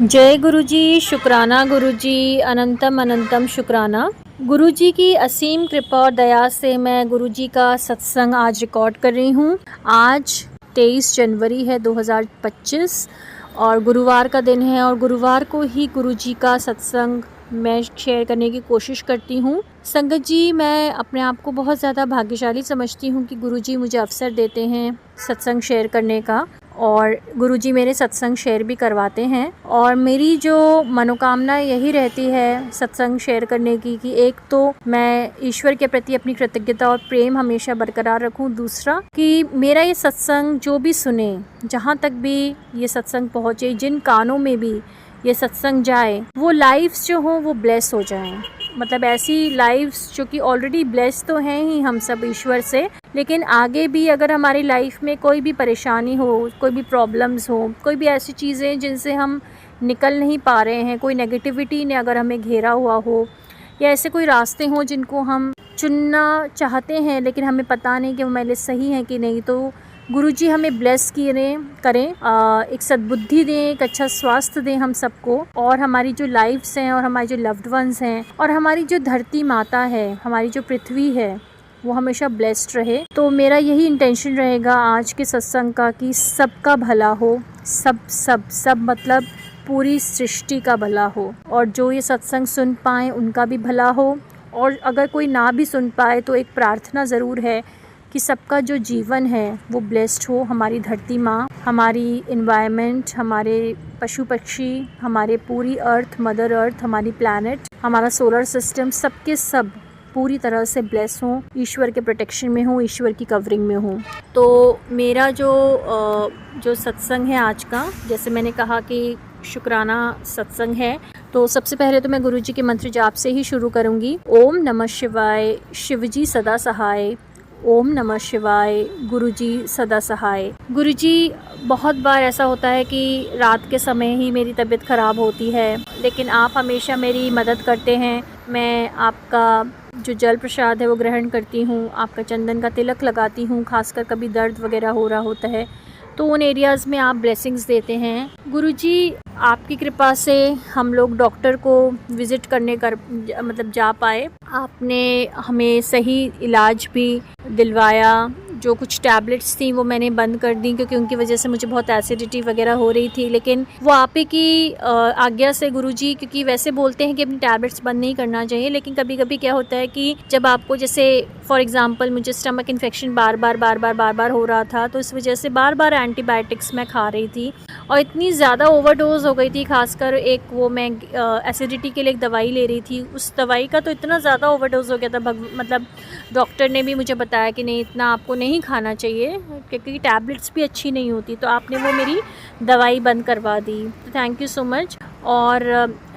जय गुरुजी, शुक्राना गुरुजी, अनंतम अनंतम शुक्राना। गुरुजी की असीम कृपा और दया से मैं गुरुजी का सत्संग आज रिकॉर्ड कर रही हूँ। आज 23 जनवरी है 2025 और गुरुवार का दिन है और गुरुवार को ही गुरुजी का सत्संग मैं शेयर करने की कोशिश करती हूँ। संगत जी, मैं अपने आप को बहुत ज़्यादा भाग्यशाली समझती हूँ कि गुरुजी मुझे अवसर देते हैं सत्संग शेयर करने का और गुरुजी मेरे सत्संग शेयर भी करवाते हैं। और मेरी जो मनोकामना यही रहती है सत्संग शेयर करने की कि एक तो मैं ईश्वर के प्रति अपनी कृतज्ञता और प्रेम हमेशा बरकरार रखूं, दूसरा कि मेरा ये सत्संग जो भी सुने, जहाँ तक भी ये सत्संग पहुँचे, जिन कानों में भी ये सत्संग जाए, वो लाइफ्स जो हों वो ब्लेस हो जाएं। मतलब ऐसी लाइफ्स जो कि ऑलरेडी ब्लेस तो हैं ही हम सब ईश्वर से, लेकिन आगे भी अगर हमारी लाइफ में कोई भी परेशानी हो, कोई भी प्रॉब्लम्स हो, कोई भी ऐसी चीज़ें जिनसे हम निकल नहीं पा रहे हैं, कोई नेगेटिविटी ने अगर हमें घेरा हुआ हो, या ऐसे कोई रास्ते हों जिनको हम चुनना चाहते हैं लेकिन हमें पता नहीं कि वो मेरे लिए सही है कि नहीं, तो गुरुजी हमें ब्लेस करें, एक सद्बुद्धि दें, एक अच्छा स्वास्थ्य दें हम सबको, और हमारी जो लाइफ्स हैं और हमारे जो लव्ड वंस हैं और हमारी जो धरती माता है, हमारी जो पृथ्वी है, वो हमेशा ब्लेस्ड रहे। तो मेरा यही इंटेंशन रहेगा आज के सत्संग का कि सबका भला हो, सब मतलब पूरी सृष्टि का भला हो, और जो ये सत्संग सुन पाएँ उनका भी भला हो, और अगर कोई ना भी सुन पाए तो एक प्रार्थना ज़रूर है कि सबका जो जीवन है वो ब्लेस्ड हो। हमारी धरती माँ, हमारी इन्वायरमेंट, हमारे पशु पक्षी, हमारे पूरी अर्थ, मदर अर्थ, हमारी प्लैनेट, हमारा सोलर सिस्टम, सबके सब पूरी तरह से ब्लेस हों, ईश्वर के प्रोटेक्शन में हों, ईश्वर की कवरिंग में हों। तो मेरा जो सत्संग है आज का, जैसे मैंने कहा कि शुक्राना सत्संग है, तो सबसे पहले तो मैं गुरुजी के मंत्र जाप से ही शुरू करूँगी। ओम नमः शिवाय, शिवजी सदा सहाय। ओम नमः शिवाय, गुरुजी सदा सहाय। गुरुजी, बहुत बार ऐसा होता है कि रात के समय ही मेरी तबीयत ख़राब होती है, लेकिन आप हमेशा मेरी मदद करते हैं। मैं आपका जो जल प्रसाद है वो ग्रहण करती हूँ, आपका चंदन का तिलक लगाती हूँ, खासकर कभी दर्द वगैरह हो रहा होता है तो उन एरियाज़ में आप ब्लेसिंग्स देते हैं। गुरुजी, आपकी कृपा से हम लोग डॉक्टर को विज़िट करने मतलब जा पाए। आपने हमें सही इलाज भी दिलवाया। जो कुछ टैबलेट्स थी वो मैंने बंद कर दी क्योंकि उनकी वजह से मुझे बहुत एसिडिटी वगैरह हो रही थी, लेकिन वो आप ही की आज्ञा से गुरुजी, क्योंकि वैसे बोलते हैं कि अपनी टैबलेट्स बंद नहीं करना चाहिए, लेकिन कभी कभी क्या होता है कि जब आपको, जैसे फॉर एग्ज़ाम्पल मुझे स्टमक इन्फेक्शन बार बार हो रहा था, तो इस वजह से बार बार एंटीबायोटिक्स मैं खा रही थी और इतनी ज़्यादा ओवरडोज हो गई थी। खासकर एक वो मैं एसिडिटी के लिए एक दवाई ले रही थी, उस दवाई का तो इतना ज़्यादा ओवरडोज हो गया था, मतलब डॉक्टर ने भी मुझे बताया कि नहीं, इतना आपको नहीं खाना चाहिए क्योंकि टैबलेट्स भी अच्छी नहीं होती, तो आपने वो मेरी दवाई बंद करवा दी, तो थैंक यू सो मच। और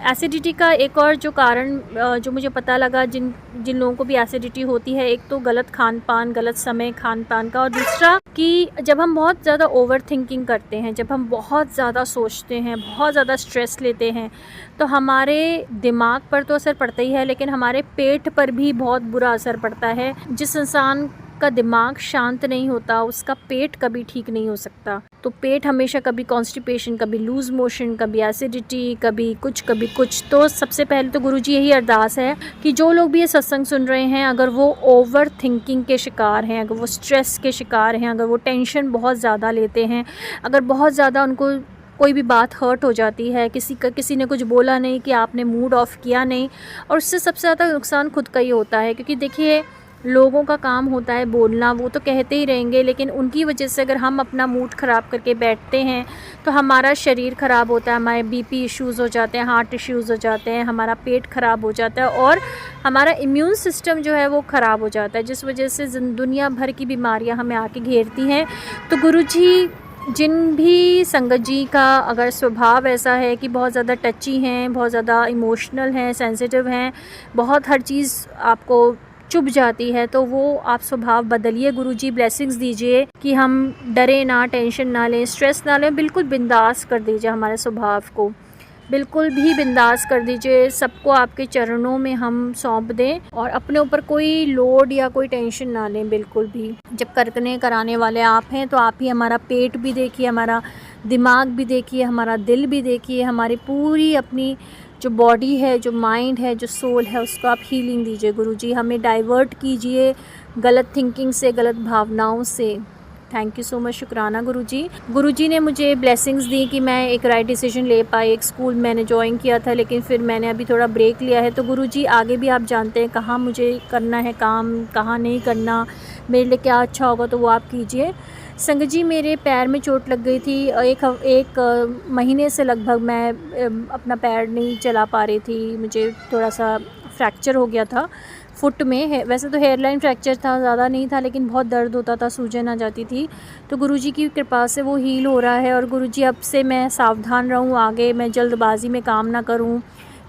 एसिडिटी का एक और जो कारण जो मुझे पता लगा, जिन लोगों को भी एसिडिटी होती है, एक तो गलत खान पान, गलत समय खान पान का, और दूसरा कि जब हम बहुत ज़्यादा ओवर थिंकिंग करते हैं, जब हम बहुत ज़्यादा सोचते हैं, बहुत ज़्यादा स्ट्रेस लेते हैं, तो हमारे दिमाग पर तो असर पड़ता ही है, लेकिन हमारे पेट पर भी बहुत बुरा असर पड़ता है। जिस इंसान का दिमाग शांत नहीं होता उसका पेट कभी ठीक नहीं हो सकता। तो पेट हमेशा कभी कॉन्स्टिपेशन, कभी लूज़ मोशन, कभी एसिडिटी, कभी कुछ। तो सबसे पहले तो गुरुजी यही अरदास है कि जो लोग भी ये सत्संग सुन रहे हैं, अगर वो ओवर थिंकिंग के शिकार हैं, अगर वो स्ट्रेस के शिकार हैं, अगर वो टेंशन बहुत ज़्यादा लेते हैं, अगर बहुत ज़्यादा उनको कोई भी बात हर्ट हो जाती है, किसी ने कुछ बोला नहीं कि आपने मूड ऑफ किया नहीं, और उससे सबसे ज़्यादा नुकसान खुद का ही होता है। क्योंकि देखिए, लोगों का काम होता है बोलना, वो तो कहते ही रहेंगे, लेकिन उनकी वजह से अगर हम अपना मूड ख़राब करके बैठते हैं तो हमारा शरीर ख़राब होता है, हमारे बीपी इश्यूज़ हो जाते हैं, हार्ट इश्यूज़ हो जाते हैं, हमारा पेट ख़राब हो जाता है और हमारा इम्यून सिस्टम जो है वो ख़राब हो जाता है, जिस वजह से दुनिया भर की बीमारियां हमें आके घेरती हैं। तो गुरुजी, जिन भी संगत जी का अगर स्वभाव ऐसा है कि बहुत ज़्यादा टची हैं, बहुत ज़्यादा इमोशनल हैं, सेंसिटिव हैं, बहुत हर चीज़ आपको चुभ जाती है, तो वो आप स्वभाव बदलिए। गुरुजी ब्लेसिंग्स दीजिए कि हम डरे ना, टेंशन ना लें, स्ट्रेस ना लें, बिल्कुल बिंदास कर दीजिए हमारे स्वभाव को, बिल्कुल भी बिंदास कर दीजिए। सबको आपके चरणों में हम सौंप दें और अपने ऊपर कोई लोड या कोई टेंशन ना लें बिल्कुल भी। जब कराने वाले आप हैं तो आप ही हमारा पेट भी देखिए, हमारा दिमाग भी देखिए, हमारा दिल भी देखिए, हमारी पूरी अपनी जो बॉडी है, जो माइंड है, जो सोल है, उसको आप हीलिंग दीजिए गुरुजी। हमें डाइवर्ट कीजिए गलत थिंकिंग से, गलत भावनाओं से। थैंक यू सो मच, शुक्राना गुरुजी। गुरुजी ने मुझे ब्लेसिंग्स दी कि मैं एक राइट डिसीजन ले पाई। एक स्कूल मैंने ज्वाइन किया था, लेकिन फिर मैंने अभी थोड़ा ब्रेक लिया है। तो गुरुजी आगे भी आप जानते हैं कहाँ मुझे करना है काम, कहाँ नहीं करना, मेरे लिए क्या अच्छा होगा, तो वो आप कीजिए। संगत जी, मेरे पैर में चोट लग गई थी। एक महीने से लगभग मैं अपना पैर नहीं चला पा रही थी। मुझे थोड़ा सा फ्रैक्चर हो गया था फुट में है। वैसे तो हेयरलाइन फ्रैक्चर था, ज़्यादा नहीं था, लेकिन बहुत दर्द होता था, सूजन आ जाती थी। तो गुरुजी की कृपा से वो हील हो रहा है। और गुरुजी, अब से मैं सावधान रहूँ, आगे मैं जल्दबाजी में काम ना करूँ,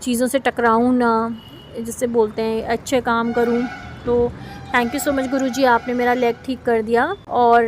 चीज़ों से टकराऊँ ना, जिससे बोलते हैं अच्छे काम करूँ। तो थैंक यू सो मच गुरुजी, आपने मेरा लेग ठीक कर दिया। और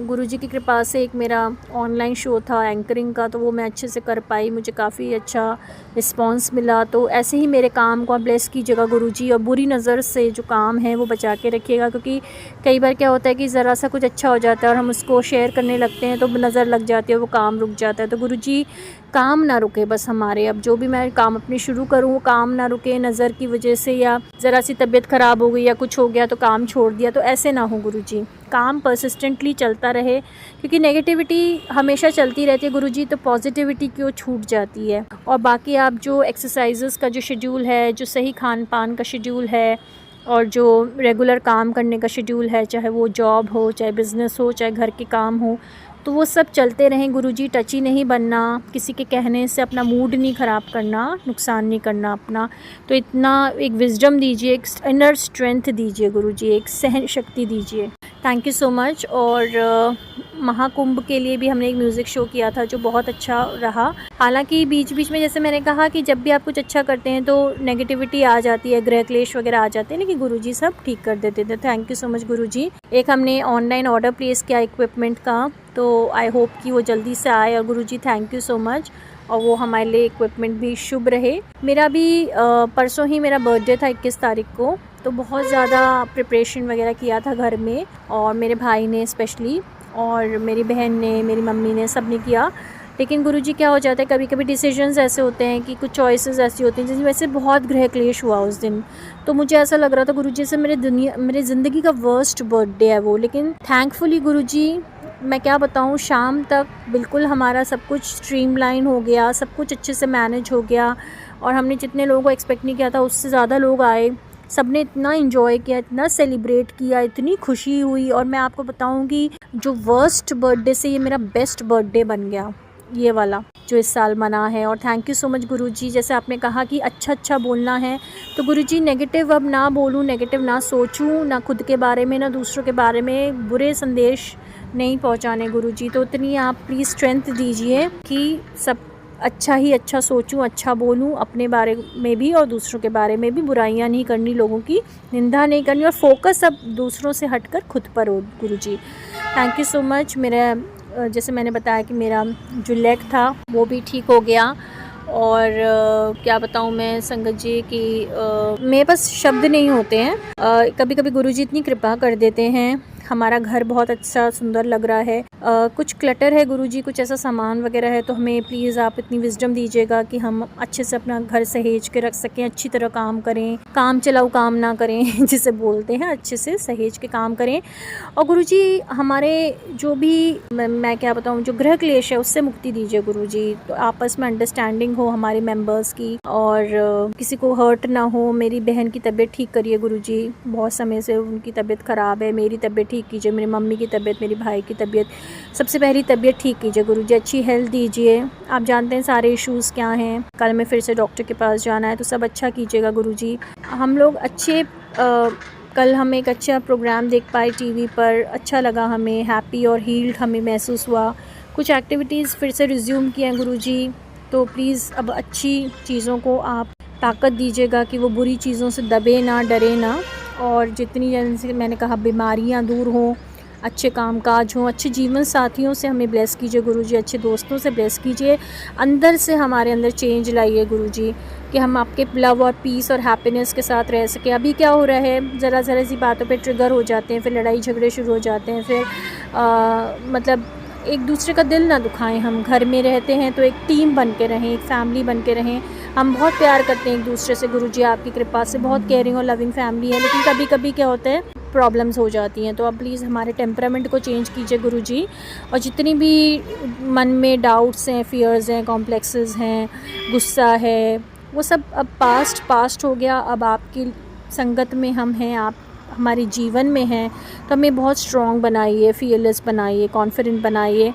गुरुजी की कृपा से एक मेरा ऑनलाइन शो था एंकरिंग का, तो वो मैं अच्छे से कर पाई, मुझे काफ़ी अच्छा रिस्पांस मिला। तो ऐसे ही मेरे काम को आप ब्लेस कीजिएगा गुरुजी, और बुरी नज़र से जो काम है वो बचा के रखिएगा। क्योंकि कई बार क्या होता है कि ज़रा सा कुछ अच्छा हो जाता है और हम उसको शेयर करने लगते हैं तो नज़र लग जाती है, वो काम रुक जाता है। तो गुरुजी, काम ना रुके बस हमारे, अब जो भी मैं काम अपने शुरू करूँ वो काम ना रुके नज़र की वजह से, या ज़रा सी तबीयत ख़राब हो गई या कुछ हो गया तो काम छोड़ दिया, तो ऐसे ना हो गुरुजी। काम परसिस्टेंटली चलता रहे, क्योंकि नेगेटिविटी हमेशा चलती रहती है गुरुजी, तो पॉजिटिविटी क्यों छूट जाती है। और बाकी आप जो एक्सरसाइजेस का जो शेड्यूल है, जो सही खान पान का शेड्यूल है, और जो रेगुलर काम करने का शेड्यूल है, चाहे वो जॉब हो, चाहे बिज़नेस हो, चाहे घर के काम हो, तो वो सब चलते रहें गुरुजी। टची नहीं बनना, किसी के कहने से अपना मूड नहीं ख़राब करना, नुकसान नहीं करना अपना। तो इतना एक विजडम दीजिए, एक इनर स्ट्रेंथ दीजिए गुरुजी, एक सहन शक्ति दीजिए। Thank you so much. और महाकुंभ के लिए भी हमने एक म्यूज़िक शो किया था जो बहुत अच्छा रहा। हालांकि बीच बीच में, जैसे मैंने कहा कि जब भी आप कुछ अच्छा करते हैं तो नेगेटिविटी आ जाती है, ग्रह क्लेश वगैरह आ जाते हैं, लेकिन गुरुजी सब ठीक कर देते थे। थैंक यू सो मच गुरुजी। एक हमने ऑनलाइन ऑर्डर प्लेस किया इक्विपमेंट का, तो आई होप कि वो जल्दी से आए। और गुरुजी थैंक यू सो मच, और वो हमारे लिए इक्विपमेंट भी शुभ रहे। मेरा भी परसों ही मेरा बर्थडे था 21 तारीख को, तो बहुत ज़्यादा प्रिपरेशन वगैरह किया था घर में, और मेरे भाई ने स्पेशली, और मेरी बहन ने, मेरी मम्मी ने, सब ने किया। लेकिन गुरुजी क्या हो जाता है, कभी कभी डिसीजंस ऐसे होते हैं कि कुछ चॉइसेस ऐसी होती हैं जिसमें वैसे बहुत गृह क्लेश हुआ उस दिन। तो मुझे ऐसा लग रहा था गुरुजी से मेरे ज़िंदगी का वर्स्ट बर्थडे है वो। लेकिन थैंकफुली गुरुजी, मैं क्या बताऊँ, शाम तक बिल्कुल हमारा सब कुछ स्ट्रीमलाइन हो गया, सब कुछ अच्छे से मैनेज हो गया, और हमने जितने लोगों को एक्सपेक्ट नहीं किया था उससे ज़्यादा लोग आए। सब ने इतना एंजॉय किया, इतना सेलिब्रेट किया, इतनी खुशी हुई। और मैं आपको बताऊं कि जो वर्स्ट बर्थडे से ये मेरा बेस्ट बर्थडे बन गया, ये वाला जो इस साल मना है। और थैंक यू सो मच गुरुजी। जैसे आपने कहा कि अच्छा अच्छा बोलना है, तो गुरुजी नेगेटिव अब ना बोलूं, नेगेटिव ना सोचूं, ना खुद के बारे में ना दूसरों के बारे में बुरे संदेश नहीं पहुंचाने गुरुजी। तो इतनी आप प्लीज़ स्ट्रेंथ दीजिए कि सब अच्छा ही अच्छा सोचूं, अच्छा बोलूं, अपने बारे में भी और दूसरों के बारे में भी। बुराइयां नहीं करनी, लोगों की निंदा नहीं करनी, और फोकस अब दूसरों से हटकर खुद पर हो Guruji. Thank you so much. मेरा जैसे मैंने बताया कि मेरा जो लेग था वो भी ठीक हो गया। और क्या बताऊँ मैं संगत जी कि मेरे पास शब्द नहीं होते हैं। कभी कभी गुरुजी इतनी कृपा कर देते हैं, हमारा घर बहुत अच्छा सुंदर लग रहा है। कुछ क्लटर है गुरुजी, कुछ ऐसा सामान वगैरह है, तो हमें प्लीज़ आप इतनी विजडम दीजिएगा कि हम अच्छे से अपना घर सहेज के रख सकें, अच्छी तरह काम करें, काम चलाऊ काम ना करें जिसे बोलते हैं, अच्छे से सहेज के काम करें। और गुरुजी हमारे जो भी मैं क्या बताऊँ, जो गृह क्लेश है उससे मुक्ति दीजिए गुरुजी। तो आपस में अंडरस्टैंडिंग हो हमारे मेंबर्स की, और किसी को हर्ट ना हो। मेरी बहन की तबीयत ठीक करिए गुरुजी, बहुत समय से उनकी तबीयत ख़राब है। मेरी तबीयत ठीक कीजिए, मेरी मम्मी की तबीयत, मेरी भाई की तबीयत, सबसे पहली तबीयत ठीक कीजिए गुरुजी। अच्छी हेल्थ दीजिए। आप जानते हैं सारे इश्यूज़ क्या हैं। कल मैं फिर से डॉक्टर के पास जाना है, तो सब अच्छा कीजिएगा गुरुजी। हम लोग अच्छे कल हम एक अच्छा प्रोग्राम देख पाए टीवी पर, अच्छा लगा हमें, हैप्पी और हील्ड हमें महसूस हुआ। कुछ एक्टिविटीज़ फिर से रिज्यूम किए हैं गुरुजी। तो प्लीज़ अब अच्छी चीज़ों को आप ताकत दीजिएगा कि वो बुरी चीज़ों से दबे ना, डरे ना। और जितनी जैसे मैंने कहा बीमारियां दूर हों, अच्छे कामकाज हों, अच्छे जीवन साथियों से हमें ब्लेस कीजिए गुरुजी, अच्छे दोस्तों से ब्लेस कीजिए। अंदर से हमारे अंदर चेंज लाइए गुरुजी, कि हम आपके लव और पीस और हैप्पीनेस के साथ रह सकें। अभी क्या हो रहा है, ज़रा सी बातों पे ट्रिगर हो जाते हैं, फिर लड़ाई झगड़े शुरू हो जाते हैं, फिर मतलब एक दूसरे का दिल ना दुखाएं। हम घर में रहते हैं तो एक टीम बन के रहें, एक फैमिली बन के रहें। हम बहुत प्यार करते हैं एक दूसरे से, गुरुजी आपकी कृपा से बहुत केयरिंग और लविंग फैमिली है। लेकिन कभी कभी क्या होता है, प्रॉब्लम्स हो जाती हैं। तो आप प्लीज़ हमारे टेम्परामेंट को चेंज कीजिए गुरुजी। और जितनी भी मन में डाउट्स हैं, फियर्स हैं, कॉम्प्लेक्सेस हैं, गुस्सा है, वो सब अब पास्ट हो गया। अब आपकी संगत में हम हैं, आप हमारे जीवन में हैं, तो हमें बहुत स्ट्रॉन्ग बनाइए, फियरलेस बनाइए, कॉन्फिडेंट बनाइए।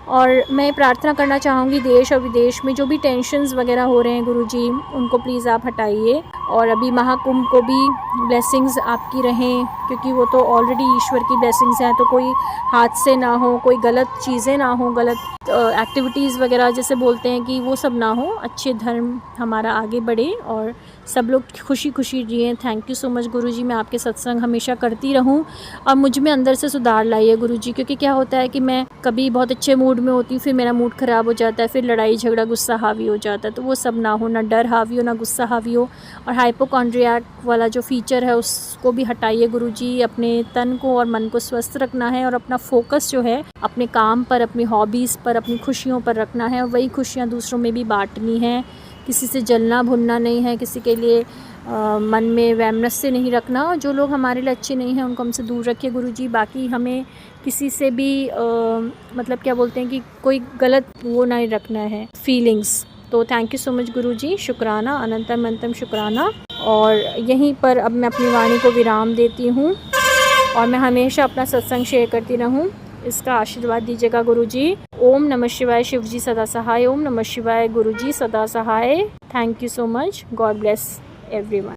और मैं प्रार्थना करना चाहूँगी देश और विदेश में जो भी टेंशन्स वगैरह हो रहे हैं गुरुजी, उनको प्लीज़ आप हटाइए। और अभी महाकुंभ को भी ब्लेसिंग्स आपकी रहें, क्योंकि वो तो ऑलरेडी ईश्वर की ब्लेसिंग्स हैं। तो कोई हादसे ना हो, कोई गलत चीज़ें ना हो, गलत एक्टिविटीज़ वगैरह जैसे बोलते हैं कि वो सब ना हो। अच्छे धर्म हमारा आगे बढ़े और सब लोग खुशी खुशी जिएँ। थैंक यू सो मच गुरुजी। मैं आपके सत्संग हमेशा करती रहूँ और मुझ में अंदर से सुधार लाइए गुरुजी। क्योंकि क्या होता है कि मैं कभी बहुत अच्छे मूड में होती हूँ, फिर मेरा मूड ख़राब हो जाता है, फिर लड़ाई झगड़ा, गुस्सा हावी हो जाता है। तो वो सब ना हो, ना डर हावी हो, ना गुस्सा हावी हो। और हाइपोकॉन्ड्रियाक वाला जो फीचर है उसको भी हटाइए गुरुजी। अपने तन को और मन को स्वस्थ रखना है और अपना फोकस जो है अपने काम पर, अपनी हॉबीज़ पर, अपनी खुशियों पर रखना है। और वही खुशियाँ दूसरों में भी बांटनी है। किसी से जलना भुनना नहीं है, किसी के लिए मन में वैमनस्य नहीं रखना। और जो लोग हमारे लिए अच्छे नहीं हैं उनको हमसे दूर रखिए गुरुजी। बाकी हमें किसी से भी मतलब क्या बोलते हैं कि कोई गलत वो नहीं रखना है, फीलिंग्स। तो थैंक यू सो मच गुरुजी। शुक्राना, अनंतम अनंतम शुक्राना। और यहीं पर अब मैं अपनी वाणी को विराम देती हूँ और मैं हमेशा अपना सत्संग शेयर करती रहूँ। इसका आशीर्वाद दीजिएगा गुरुजी। ओम नमः शिवाय, शिवजी सदा सहाय। ओम नमः शिवाय, गुरुजी सदा सहाय। Thank you so much. God bless everyone.